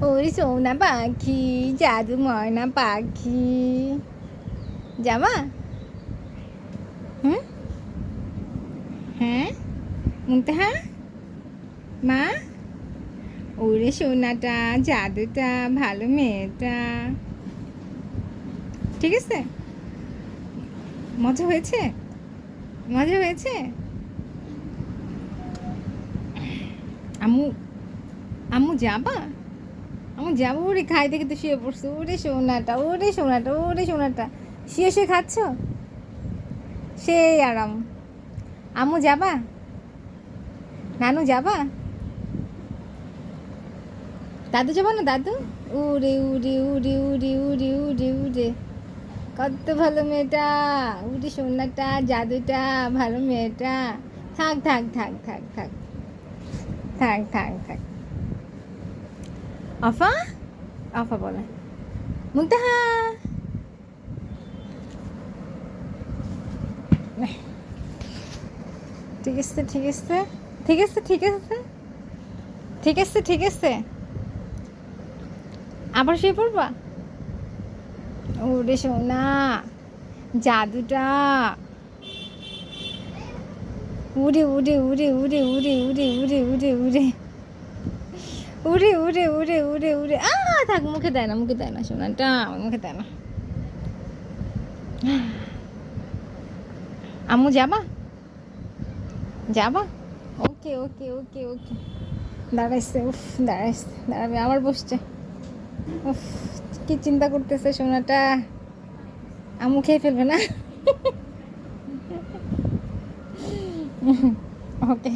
ওরে সোনা পাখি, জাদু ময়না পাখি, যাবা? হুম, হ্যাঁ, মুনতাহা মা, ওরে সোনাটা, জাদুটা, ভালো মেয়েটা। ঠিক আছে, মজা হয়েছে, মজা হয়েছে। আম্মু, আম্মু যাবা? আম্মু যাবো? ওরে খাই দেখে তো শুয়ে পড়ছো। ওরে সোনাটা, ওরে সোনাটা, ওরে সোনাটা, শুয়ে শুয়ে খাচ্ছ, সেই আরাম। আম্মু যাবা? নানু যাবা? দাদু যাবা না? দাদু উড়ে উড়ে উড়ে উড়ে উড়ে উড়ে উড়ে, কত ভালো মেয়েটা, উড়ে সোনাটা, জাদুটা, ভালো মেয়েটা। থাক থাক থাক থাক থাক থাক থাক থাক। আফা, আফা বলে মুনতাহা। ঠিক আছে, ঠিক আছে, ঠিক আছে, ঠিক আছে, ঠিক আছে, ঠিক আছে। আবার শুয়ে পড়বা? ওরে সোনা, জাদুটা, উড়ে উড়ে উড়ে উড়ে উড়ে উড়ে উড়ে উড়ে উড়ে উড়ে উড়ে উড়ে উড়ে উড়ে থাক, মুখে দেয় না, মুখে দেয় না সোনাটা, মুখে দেয় না। আম্মু যাবা? যাবা? ওকে ওকে ওকে ওকে। দাঁড়াইছে, উফ, দাঁড়াইছে, দাঁড়াবে, আবার বসছে। উফ, কি চিন্তা করতেছে সোনাটা, আম্মু খেয়ে ফেলবে না? ওকে।